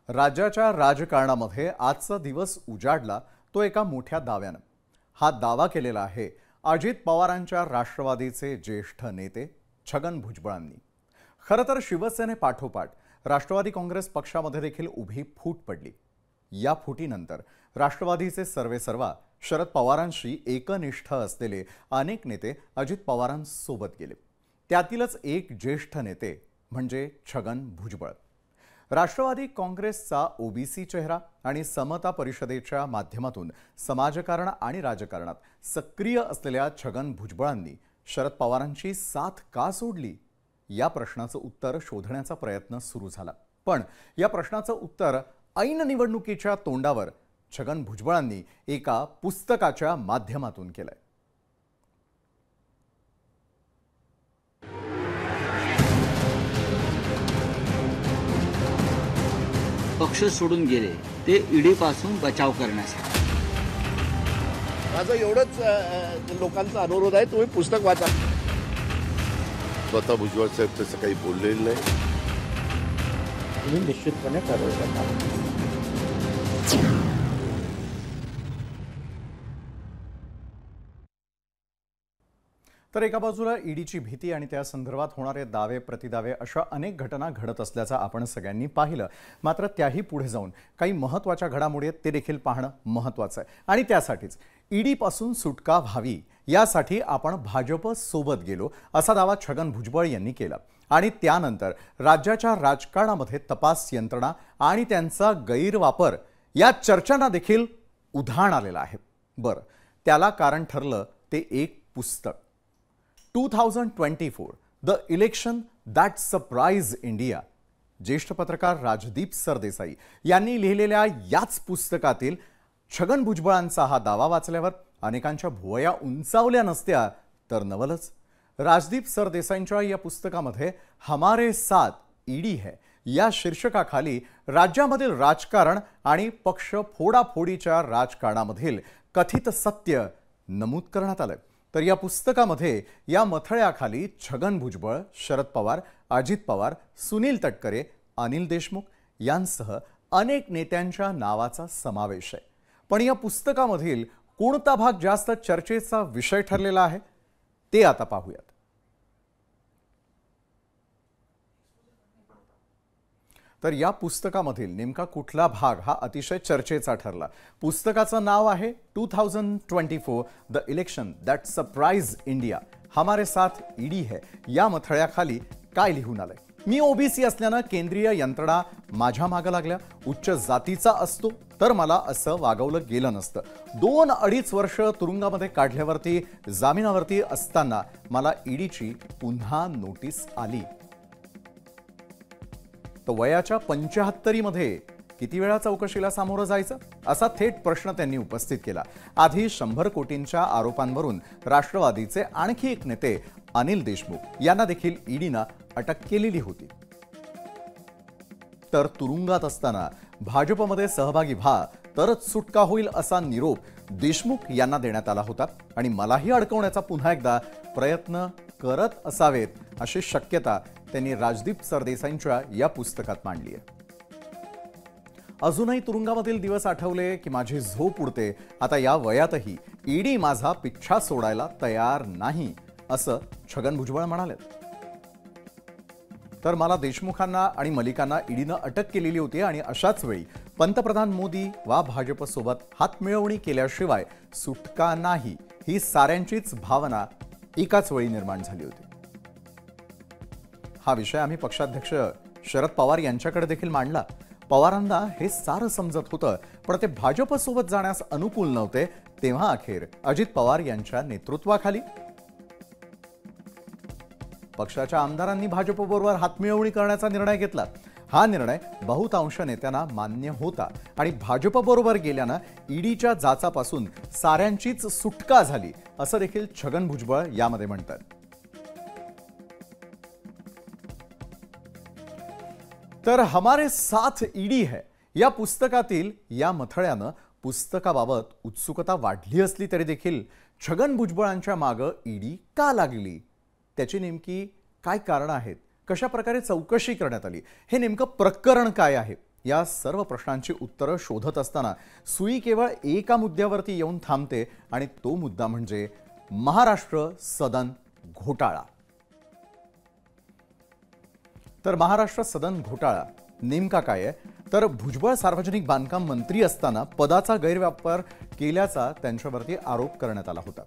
राज्याच्या राजकारणामध्ये आजचा दिवस उजाडला तो एका मोठ्या दाव्यानं। हा दावा केलेला आहे अजित पवारांच्या राष्ट्रवादीचे ज्येष्ठ नेते छगन भुजबळांनी। खरं तर शिवसेनेपाठोपाठ राष्ट्रवादी काँग्रेस पक्षामध्ये देखील उभी फूट पडली। या फुटीनंतर राष्ट्रवादीचे सर्वेसर्वा शरद पवारांशी एकनिष्ठ असलेले अनेक नेते अजित पवारांसोबत गेले। त्यातीलच एक ज्येष्ठ नेते म्हणजे छगन भुजबळ। राष्ट्रवादी काँग्रेसचा ओबीसी चेहरा आणि समता परिषदेच्या माध्यमातून समाजकारण आणि राजकारणात सक्रिय असलेल्या छगन भुजबळांनी शरद पवारांची साथ का सोडली या प्रश्नाचं उत्तर शोधण्याचा प्रयत्न सुरू झाला। पण या प्रश्नाचं उत्तर ऐन निवडणुकीच्या तोंडावर छगन भुजबळांनी एका पुस्तकाच्या माध्यमातून केलंय। पक्ष सोडून गेले ते ईडी पासून बचाव करण्यासाठी। माझं एवढंच लोकांचा अनुरोध आहे, तुम्ही पुस्तक वाचा। स्वतः भुजबळ साहेब तसं काही बोललेलं नाही। तुम्ही निश्चितपणे कारवाई करणार। तर एका बाजूला ईडीची भीती आणि त्या संदर्भात होणारे दावे प्रतिदावे अशा अनेक घटना घडत असल्याचं आपण सगळ्यांनी पाहिलं। मात्र त्याही पुढे जाऊन काही महत्त्वाच्या घडामोडी आहेत ते देखील पाहणं महत्त्वाचं आहे आणि त्यासाठीच ईडी पासून सुटका व्हावी यासाठी आपण भाजप सोबत गेलो असा दावा छगन भुजबळ यांनी केला। आणि त्यानंतर राज्याच्या राजकारणामध्ये तपास यंत्रणा आणि त्यांचा गैरवापर या चर्चांना देखील उधाण आलेलं आहे। बरं, त्याला कारण ठरलं ते एक पुस्तक 2024 the election that surprise India. ज्येष्ठ पत्रकार राजदीप सरदेसाई यांनी लिहिलेल्या याच पुस्तकातील छगन भुजबळांचा हा दावा वाचल्यावर अनेकांच्या भुवया उंचावल्या नसत्या तर नवलच। राजदीप सरदेसाईंच्या या पुस्तकामध्ये हमारे साथ ईडी है या शीर्षकाखाली राज्यामधील राजकारण आणि पक्ष फोडाफोडीच्या राजकारणामधील कथित सत्य नमूद करण्यात आलंय। तर या पुस्तकामध्ये या मथळ्याखाली छगन भुजबळ, शरद पवार, अजित पवार, सुनील तटकरे, अनिल देशमुख यांसह अनेक नेत्यांच्या नावाचा समावेश आहे। पण या पुस्तकामधील कोणता भाग जास्त चर्चेचा विषय ठरलेला आहे ते आता पाहूयात। तर या पुस्तकामधील नेमका कुठला भाग हा अतिशय चर्चेचा ठरला? पुस्तकाचं नाव आहे 2024 the election that surprise India, हमारे साथ ईडी है। या मथळ्याखाली काय लिहून आलंय? मी ओबीसी असल्यानं केंद्रीय यंत्रणा माझ्या मागे लागल्या। उच्च जातीचा असतो तर मला असं वागवलं गेलं नसतं। 2-2.5 वर्ष तुरुंगामध्ये काढल्यावरती जामिनावरती असताना मला ईडीची पुन्हा नोटीस आली। तर वयाच्या 75मध्ये किती वेळा चौकशीला सामोरं जायचं असा थेट प्रश्न त्यांनी उपस्थित केला। आधी 100 कोटींच्या आरोपांवरून राष्ट्रवादीचे आणखी एक नेते अनिल देशमुख यांना देखील ईडीनं अटक केलेली होती। तर तुरुंगात असताना भाजपमध्ये सहभागी व्हा तरच सुटका होईल असा निरोप देशमुख यांना देण्यात आला होता आणि मलाही अडकवण्याचा पुन्हा एकदा प्रयत्न करत असावेत अशी शक्यता त्यांनी राजदीप सरदेसाईंच्या या पुस्तकात मांडली आहे। अजूनही तुरुंगामधील दिवस आठवले की माझी झोप उडते। आता या वयातही ईडी माझा पिच्छा सोडायला तयार नाही असं छगन भुजबळ म्हणाले। तर मला देशमुखांना आणि मलिकांना ईडीनं अटक केलेली होती आणि अशाच वेळी पंतप्रधान मोदी वा भाजपसोबत हातमिळवणी केल्याशिवाय सुटका नाही ही साऱ्यांचीच भावना एकाच वेळी निर्माण झाली होती। हा विषय आम्ही पक्षाध्यक्ष शरद पवार यांच्याकडे देखील मांडला। पवारांना हे सारं समजत होतं पण ते भाजपसोबत जाण्यास अनुकूल नव्हते। तेव्हा अखेर अजित पवार यांच्या नेतृत्वाखाली पक्षाच्या आमदारांनी भाजपबरोबर हातमिळवणी करण्याचा निर्णय घेतला। हा निर्णय बहुतांश नेत्यांना मान्य होता आणि भाजपबरोबर गेल्यानं ईडीच्या जाचापासून साऱ्यांचीच सुटका झाली असं देखील छगन भुजबळ यामध्ये म्हणतात। तर हमारे साथ ईडी है या पुस्तकातील या मथळ्यानं पुस्तकाबाबत उत्सुकता वाढली असली तरी देखील छगन भुजबळांच्या मागे ईडी का लागली, त्याची नेमकी काय कारण आहेत, कशा प्रकारे चौकशी करण्यात आली, हे नेमकं प्रकरण काय आहे या सर्व प्रश्नांची उत्तरं शोधत असताना सुई केवळ एका मुद्द्यावरती येऊन थांबते आणि तो मुद्दा म्हणजे महाराष्ट्र सदन घोटाळा. तर महाराष्ट्र सदन घोटाळा नेमका काय आहे? तर भुजबळ सार्वजनिक बांधकाम मंत्री असताना पदाचा गैरवापर केल्याचा त्यांच्यावरती आरोप करण्यात आला होता.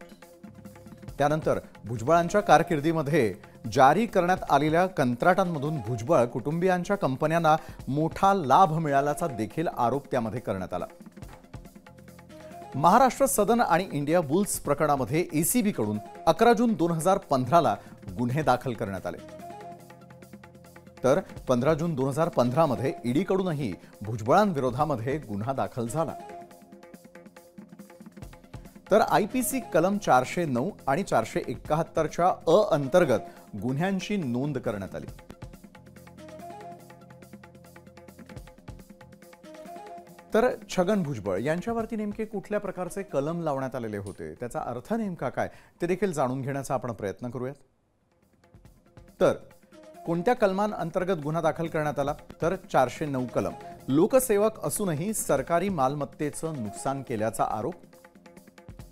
त्यानंतर भुजबळांच्या कारकिर्दीमध्ये जारी करण्यात आलेल्या कंत्राटांमधून भुजबळ कुटुंबियांच्या कंपन्यांना मोठा लाभ मिळाल्याचा देखील आरोप त्यामध्ये करण्यात आला. महाराष्ट्र सदन आणि इंडिया बुल्स प्रकरणामध्ये एसीबी कडून 11 जून 2015ला गुन्हे दाखल करण्यात आले. तर 15 जून 2015 मध्ये ईडी कडूनही भुजबळांविरोधामध्ये गुन्हा दाखल झाला. तर आयपीसी कलम 409 आणि 471च्या अंतर्गत गुन्ह्यांची नोंद करण्यात आली. तर छगन भुजबळ यांच्यावरती नेमके कुठल्या प्रकारचे कलम लावण्यात आलेले होते, त्याचा अर्थ नेमका काय ते देखील जाणून घेण्याचा आपण प्रयत्न करूयात. तर कोणत्या कलमांअंतर्गत गुन्हा दाखल करण्यात आला? तर 409 कलम, लोकसेवक असूनही सरकारी मालमत्तेचं नुकसान केल्याचा आरोप,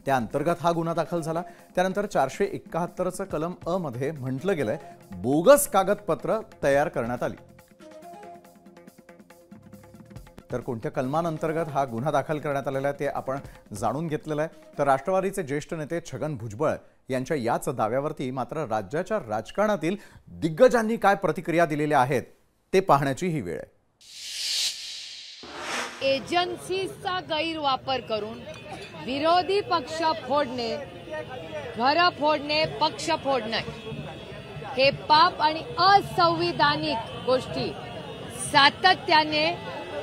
त्या अंतर्गत हा गुन्हा दाखल झाला. त्यानंतर 471चं कलम अ मध्ये म्हटलं गेलंय बोगस कागदपत्र तयार करण्यात आली. तर कोणत्या कलमांअंतर्गत हा गुन्हा दाखल करण्यात आलेला आहे ते आपण जाणून घेतलेलं आहे. तर राष्ट्रवादीचे ज्येष्ठ नेते छगन भुजबळ यांच्या याच दाव्यावरती मात्र राज्याच्या राजकारणातील दिग्गजांनी काय प्रतिक्रिया दिलेल्या आहेत ते पाहण्याची ही वेळ आहे. एजन्सीचा गैरवापर करून विरोधी पक्ष फोडणे, घर फोडणे, पक्ष फोडणे हे पाप आणि असंविधानिक गोष्टी सातत्याने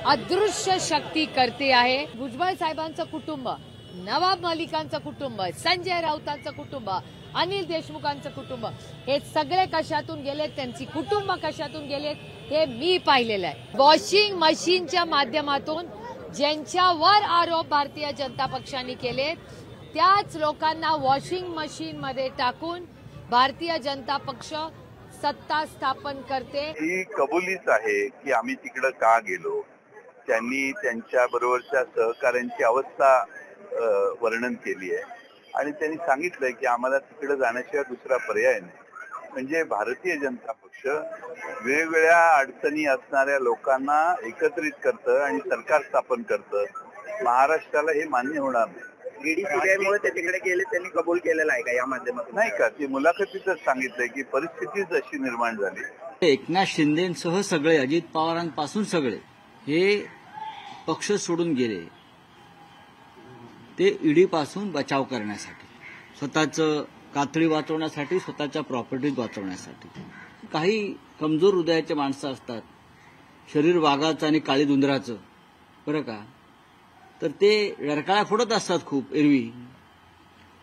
अदृश्य शक्ती करते आहे. भुजबळ साहेबांचं कुटुंब, नवाब मलिकांचं कुटुंब, संजय राऊतांचं कुटुंब, अनिल देशमुखांचं कुटुंब हे सगळे कशातून गेलेत, त्यांची कुटुंब कशातून गेलेत हे मी पाहिलेलं आहे. वॉशिंग मशीनच्या माध्यमातून ज्यांच्यावर आरोप भारतीय जनता पक्षाने केले त्याच लोकांना वॉशिंग मशीन मध्ये टाकून भारतीय जनता पक्ष सत्ता स्थापन करते. ही कबुलीच आहे की आम्ही तिकडे का गेलो. त्यांनी त्यांच्या बरोबरच्या सहकाऱ्यांची अवस्था वर्णन केली आहे आणि त्यांनी सांगितलंय की आम्हाला तिकडे जाण्याशिवाय दुसरा पर्याय नाही. म्हणजे भारतीय जनता पक्ष वेगवेगळ्या अडचणी असणाऱ्या लोकांना एकत्रित करतं आणि सरकार स्थापन करतं. महाराष्ट्राला हे मान्य होणार नाही. ईडी सीबीआयमुळे ते तिकडे गेले त्यांनी कबूल केलेलं आहे का या माध्यमातून? नाही का, ते मुलाखतीतच सांगितलंय की परिस्थितीच अशी निर्माण झाली. एकनाथ शिंदेसह सगळे, अजित पवारांपासून सगळे हे पक्ष सोडून गेले ते ईडी पासून बचाव करण्यासाठी, स्वतःचं कातडी वाचवण्यासाठी, स्वतःच्या प्रॉपर्टीज वाचवण्यासाठी. काही कमजोर हृदयाचे माणसं असतात, शरीर वाघाचं आणि काळी धुंदराचं, बरं का, तर ते ररकाळ्या फोडत असतात खूप एरवी,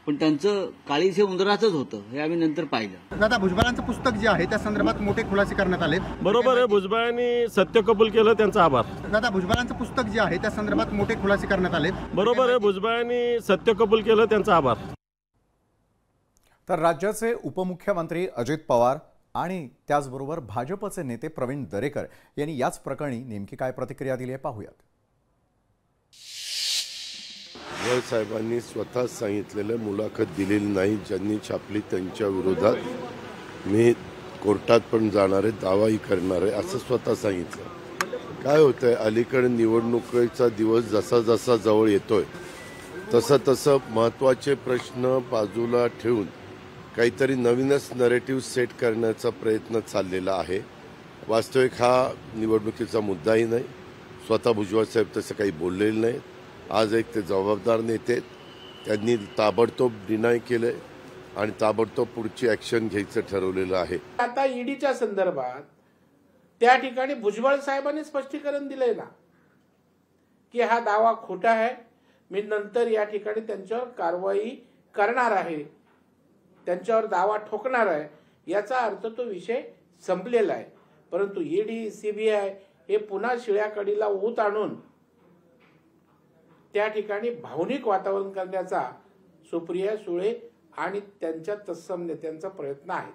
पण त्यांचं काळीचे उंदराचंच होतं हे आम्ही नंतर पाहिलं. दादा, भुजबळांचं पुस्तक जे आहे त्या संदर्भात मोठे खुलासे करण्यात आले. बरोबर आहे, भुजबळांनी सत्य कबूल केलं, त्यांचा आभार. दादा, भुजबळांचं पुस्तक जे आहे त्या संदर्भात मोठे खुलासे करण्यात आले. बरोबर आहे, भुजबळांनी सत्य कबूल केलं, त्यांचा आभार. तर राज्याचे उपमुख्यमंत्री अजित पवार आणि त्याचबरोबर भाजपचे नेते प्रवीण दरेकर यांनी याच प्रकरणी नेमकी काय प्रतिक्रिया दिली आहे पाहूयात. भुजबळ साहेबांनी स्वतः सांगितलेलं, मुलाखत दिलेली नाही ज्यांनी छापली त्यांच्या विरोधात मी कोर्टात पण जाणार आहे, दावाही करणार आहे असं स्वतः सांगितलं. काय होतंय, अलीकडे निवडणुकीचा दिवस जसा जसा जवळ येतोय तसं तसं महत्त्वाचे प्रश्न बाजूला ठेवून काहीतरी नवीनच नरेटिव्ह सेट करण्याचा प्रयत्न चाललेला आहे. वास्तविक हा निवडणुकीचा मुद्दाही नाही. स्वतः भुजबळ साहेब तसं काही बोललेले नाहीत. आज एक ते जबाबदार नेते, त्यांनी ताबडतोब डिनाय केलंय आणि ताबडतोब पुढची ऍक्शन घ्यायचं ठरवलेलं आहे. आता ईडीच्या संदर्भात त्या ठिकाणी भुजबळ साहेबांनी स्पष्टीकरण दिलंय ना की हा दावा खोटा आहे, मी नंतर या ठिकाणी त्यांच्यावर कारवाई करणार आहे, त्यांच्यावर दावा ठोकणार आहे. याचा अर्थ तो विषय संपलेला आहे. परंतु ईडी सीबीआय हे पुन्हा शिळ्या कडीला ऊत आणून त्या ठिकाणी भावनिक वातावरण करण्याचा सुप्रिया सुळे आणि त्यांच्या तत्सम नेत्यांचा प्रयत्न आहे.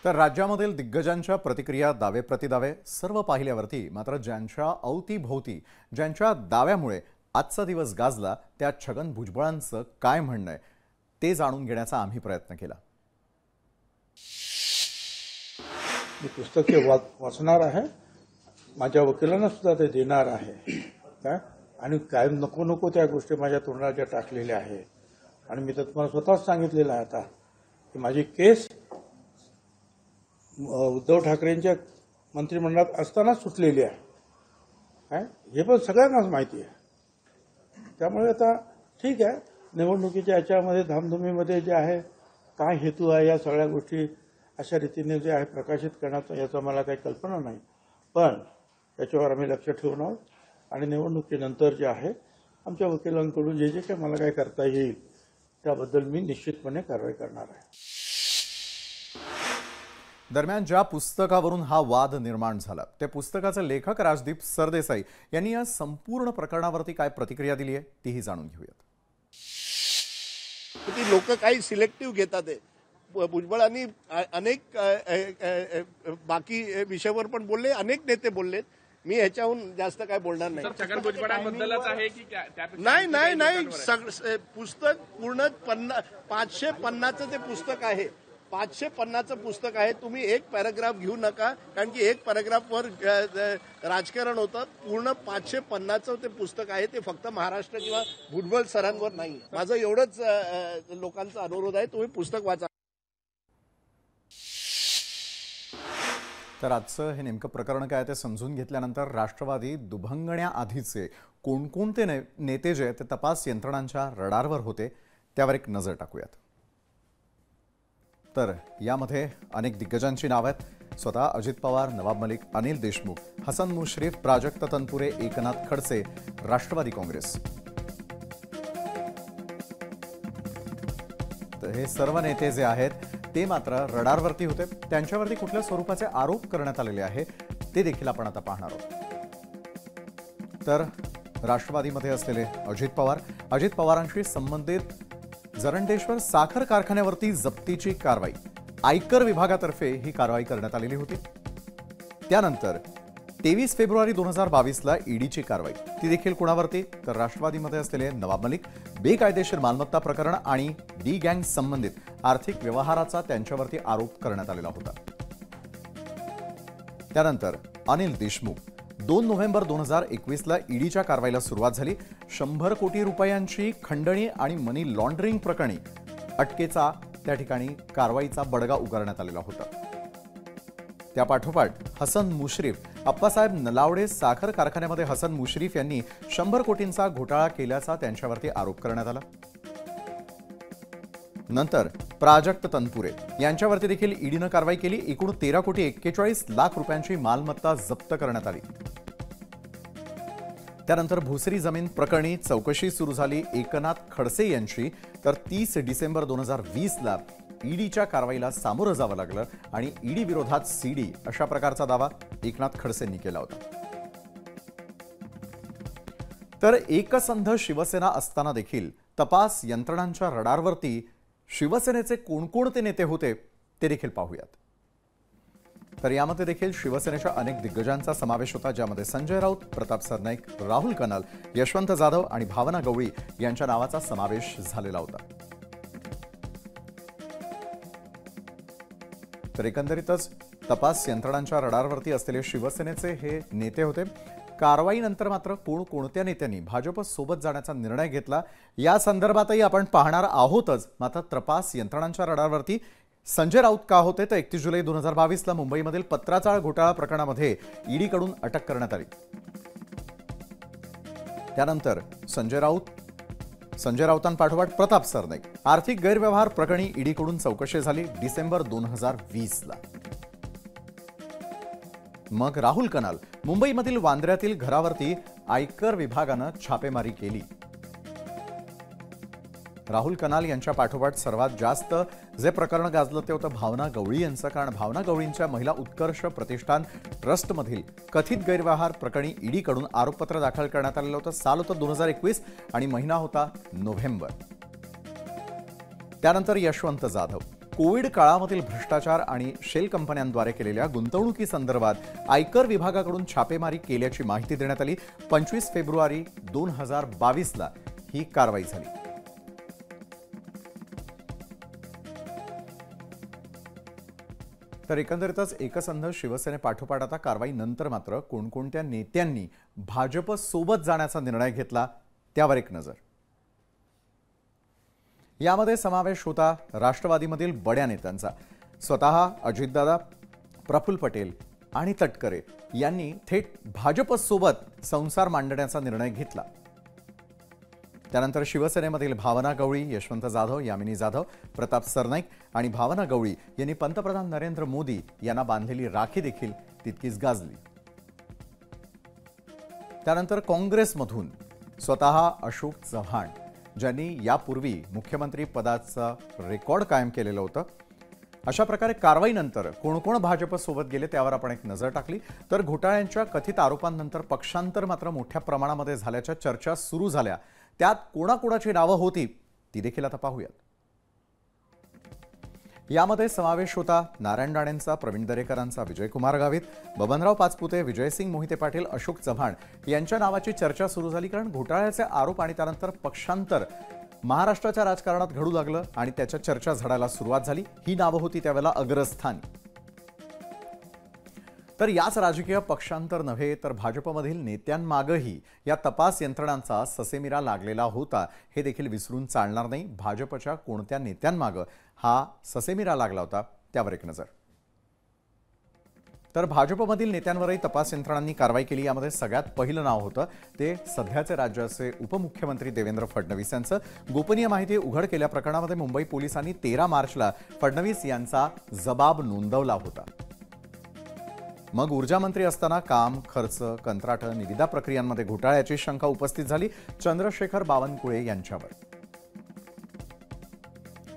तर राज्यामधील दिग्गजांच्या प्रतिक्रिया, दावे प्रतिदावे सर्व पाहिल्यावरती मात्र ज्यांच्या अवतीभोवती ज्यांच्या दाव्यामुळे आजचा दिवस गाजला त्या छगन भुजबळांचं काय म्हणणं आहे ते जाणून घेण्याचा आम्ही प्रयत्न केला. मी पुस्तक वाचणार आहे, माझ्या वकिलांना सुद्धा ते देणार आहे काय, आणि काय नको नको त्या गोष्टी माझ्या तोंडाच्या टाकलेल्या आहे. आणि मी तर तुम्हाला स्वतःच सांगितलेलं आहे आता की माझी केस उद्धव ठाकरेंच्या मंत्रिमंडळात असतानाच सुटलेली आहे काय, हे पण सगळ्यांनाच माहिती आहे. त्यामुळे आता ठीक आहे, निवडणुकीच्या याच्यामध्ये धामधुमीमध्ये जे आहे काय हेतू आहे या सगळ्या गोष्टी अशा रीतीने जे आहे प्रकाशित करण्याचा याचा मला काही कल्पना नाही, पण त्याच्यावर आम्ही लक्ष ठेवून आहोत. आणि निवडणुकीनंतर जे आहे आमच्या वकिलांकडून जे जे काही मला काय करता येईल त्याबद्दल मी निश्चितपणे कारवाई करणार आहे. दरम्यान ज्या पुस्तकावरून हा वाद निर्माण झाला त्या पुस्तकाचे लेखक राजदीप सरदेसाई यांनी या संपूर्ण प्रकरणावरती काय प्रतिक्रिया दिली आहे तीही जाणून घेऊयात. ती लोक काही सिलेक्टिव्ह घेतात. भुजबळांनी अनेक बाकी विषयावर पण बोलले, अनेक नेते बोललेत. मी ह्याच्याहून जास्त काय बोलणार नाही. छगन भुजबळांबद्दलच आहे की नाही पुस्तक पूर्ण 550चं ते पुस्तक आहे. 550चं पुस्तक आहे. तुम्ही एक पॅराग्राफ घेऊ नका, कारण की एक पॅराग्राफवर राजकारण होतं. पूर्ण 550चं ते पुस्तक आहे. ते फक्त महाराष्ट्र किंवा भुजबळ सरांवर नाही. माझं एवढंच लोकांचा अनुरोध आहे, तुम्ही पुस्तक वाचा. तर आजचं हे नेमकं प्रकरण काय ते समजून घेतल्यानंतर राष्ट्रवादी दुभंगण्याआधीचे कोणकोणते नेते जे ते तपास यंत्रणांच्या रडारवर होते त्यावर एक नजर टाकूयात. तर यामध्ये अनेक दिग्गजांची नावं आहेत. स्वतः अजित पवार, नवाब मलिक, अनिल देशमुख, हसन मुश्रीफ, प्राजक्त तनपुरे, एकनाथ खडसे, राष्ट्रवादी काँग्रेस. तर हे सर्व नेते जे आहेत ते मात्र रडारवरती होते. त्यांच्यावरती कुठल्या स्वरूपाचे आरोप करण्यात आलेले आहे ते देखील आपण आता पाहणार आहोत. तर राष्ट्रवादीमध्ये असलेले अजित पवारांशी संबंधित जरंडेश्वर साखर कारखान्यावरती जप्तीची कारवाई आयकर विभागातर्फे ही कारवाई करण्यात आलेली होती. त्यानंतर 23 फेब्रुवारी 2022ला ईडीची कारवाई, ती देखील कुणावरती, तर राष्ट्रवादीमध्ये असलेले नवाब मलिक, बेकायदेशीर मालमत्ता प्रकरण आणि डी गँग संबंधित आर्थिक व्यवहाराचा त्यांच्यावरती आरोप करण्यात आलेला होता. त्यानंतर अनिल देशमुख, 2 नोव्हेंबर 2021ला ईडीच्या कारवाईला सुरुवात झाली. 100 कोटी रुपयांची खंडणी आणि मनी लॉन्ड्रिंग प्रकरणी अटकेचा त्या ठिकाणी कारवाईचा बडगा उगारण्यात आलेला होता. त्यापाठोपाठ हसन मुश्रीफ, अप्पासाहेब नलावडे साखर कारखान्यामध्ये हसन मुश्रीफ यांनी 100 कोटींचा घोटाळा केल्याचा त्यांच्यावरती आरोप करण्यात आला. नंतर प्राजक्त तनपुरे यांच्यावरती देखील ईडीनं कारवाई केली. एकूण 13 कोटी 41 लाख रुपयांची मालमत्ता जप्त करण्यात आली. त्यानंतर भुसरी जमीन प्रकरणी चौकशी सुरू झाली एकनाथ खडसे यांची. तर 30 डिसेंबर 2020ला ईडीच्या कारवाईला सामोरं जावं लागलं आणि ईडी विरोधात सीडी अशा प्रकारचा दावा एकनाथ खडसेंनी केला होता. तर एकसंध शिवसेना असताना देखील तपास यंत्रणांच्या रडारवरती शिवसेनेचे कोणकोणते नेते होते ते देखील पाहूयात. तर यामध्ये देखील शिवसेनेच्या अनेक दिग्गजांचा समावेश होता, ज्यामध्ये संजय राऊत, प्रताप सरनाईक, राहुल कनाल, यशवंत जाधव आणि भावना गवळी यांच्या नावाचा समावेश झालेला होता. तर एकंदरीतच तपास यंत्रणांच्या रडारवरती असलेले शिवसेनेचे हे नेते होते. कारवाईनंतर मात्र कोणत्या नेत्यांनी भाजप सोबत जाण्याचा निर्णय घेतला या संदर्भातही आपण पाहणार आहोतच. मात्र तपास यंत्रणांच्या रडारवरती संजय राऊत का होते, तर 31 जुलै 2022ला मुंबईमधील पत्राचाळ घोटाळा प्रकरणामध्ये ईडीकडून अटक करण्यात आली. त्यानंतर संजय राऊतांपाठोपाठ प्रताप सरनाईक आर्थिक गैरव्यवहार प्रकरणी ईडीकडून चौकशी झाली डिसेंबर 2020ला. मग राहुल कनाल, मुंबईमधील वांद्र्यातील घरावरती आयकर विभागानं छापेमारी केली. राहुल कनाल यांच्या पाठोपाठ सर्वात जास्त जे प्रकरण गाजलं ते होतं भावना गवळी यांचं, कारण भावना गवळींच्या महिला उत्कर्ष प्रतिष्ठान ट्रस्टमधील कथित गैरव्यवहार प्रकरणी ईडीकडून आरोपपत्र दाखल करण्यात आलेलं होतं. साल होतं 2021 आणि महिना होता नोव्हेंबर. त्यानंतर यशवंत जाधव, कोविड काळामधील भ्रष्टाचार आणि शेल कंपन्यांद्वारे केलेल्या गुंतवणुकीसंदर्भात आयकर विभागाकडून छापेमारी केल्याची माहिती देण्यात आली। 25 फेब्रुवारी 2022ला ही कारवाई झाली। तर एकंदरीतच एकसंध शिवसेनेपाठोपाठ आता कारवाईनंतर मात्र कोणकोणत्या नेत्यांनी भाजप सोबत जाण्याचा निर्णय घेतला त्यावर एक नजर। यामध्ये समावेश होता राष्ट्रवादीमधील बड्या नेत्यांचा। स्वतः अजितदादा, प्रफुल्ल पटेल आणि तटकरे यांनी थेट भाजप सोबत संसार मांडण्याचा निर्णय घेतला। त्यानंतर शिवसेनेमधील भावना गवळी, यशवंत जाधव, यामिनी जाधव, प्रताप सरनाईक आणि भावना गवळी यांनी पंतप्रधान नरेंद्र मोदी यांना बांधलेली राखी देखील तितकीच गाजली। त्यानंतर काँग्रेसमधून स्वतः अशोक चव्हाण, ज्यांनी यापूर्वी मुख्यमंत्री पदाचा रेकॉर्ड कायम केलेलं होतं। अशा प्रकारे कारवाईनंतर कोण भाजप सोबत गेले त्यावर आपण एक नजर टाकली। तर घोटाळ्यांच्या कथित आरोपांनंतर पक्षांतर मात्र मोठ्या प्रमाणामध्ये झाल्याच्या चर्चा सुरू झाल्या। त्यात कोणाकोणाची नावं होती ती देखील आता पाहूयात। यामध्ये समावेश होता नारायण राणेंचा, प्रवीण दरेकरांचा, विजयकुमार गावित, बबनराव पाचपुते, विजयसिंग मोहिते पाटील, अशोक चव्हाण यांच्या नावाची चर्चा सुरू झाली। कारण घोटाळ्याचे आरोप आणि त्यानंतर पक्षांतर महाराष्ट्राच्या राजकारणात घडू लागलं आणि त्याच्या चर्चा झडायला सुरुवात झाली। ही नावं होती त्यावेळेला अग्रस्थानी। तर याच राजकीय पक्षांतर नव्हे तर भाजपमधील नेत्यांमागही या तपास यंत्रणांचा ससेमिरा लागलेला होता, हे देखील विसरून चालणार नाही। भाजपच्या कोणत्या नेत्यांमागं हा ससेमिरा लागला होता त्यावर एक नजर। तर भाजपमधील नेत्यांवरही तपास यंत्रणांनी कारवाई केली। यामध्ये सगळ्यात पहिलं नाव होतं ते सध्याचे राज्याचे उपमुख्यमंत्री देवेंद्र फडणवीस यांचं। गोपनीय माहिती उघड केल्या प्रकरणामध्ये मुंबई पोलिसांनी 13 मार्चला फडणवीस यांचा जबाब नोंदवला होता। मग ऊर्जा मंत्री असताना काम, खर्च, कंत्राट, निविदा प्रक्रियांमध्ये घोटाळ्याची शंका उपस्थित झाली चंद्रशेखर बावनकुळे यांच्यावर।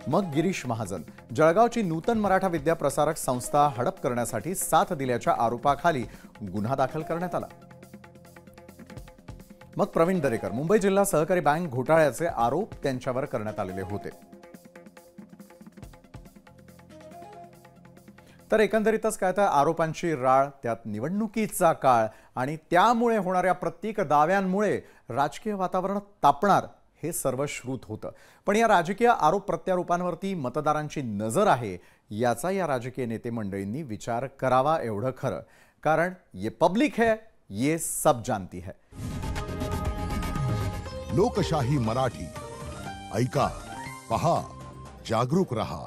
मग गिरीश महाजन, जळगावची नूतन मराठा विद्या प्रसारक संस्था हडप करण्यासाठी साथ दिल्याच्या आरोपाखाली गुन्हा दाखल करण्यात आला। मग प्रवीण दरेकर, मुंबई जिल्हा सहकारी बँक घोटाळ्याचे आरोप त्यांच्यावर करण्यात आलेले होते। तर एकंदरीतच काय तर आरोपांची राळ, त्यात निवडणुकीचा काळ आणि त्यामुळे होणाऱ्या प्रत्येक दाव्यांमुळे राजकीय वातावरण तापणार हे सर्व श्रुत होतं। पण या राजकीय आरोप प्रत्यारोपांवरती मतदारांची नजर आहे याचा या राजकीय नेते मंडळींनी विचार करावा एवढं खरं। कारण ये पब्लिक है, ये सब जानती है। लोकशाही मराठी ऐका, पहा, जागरूक रहा।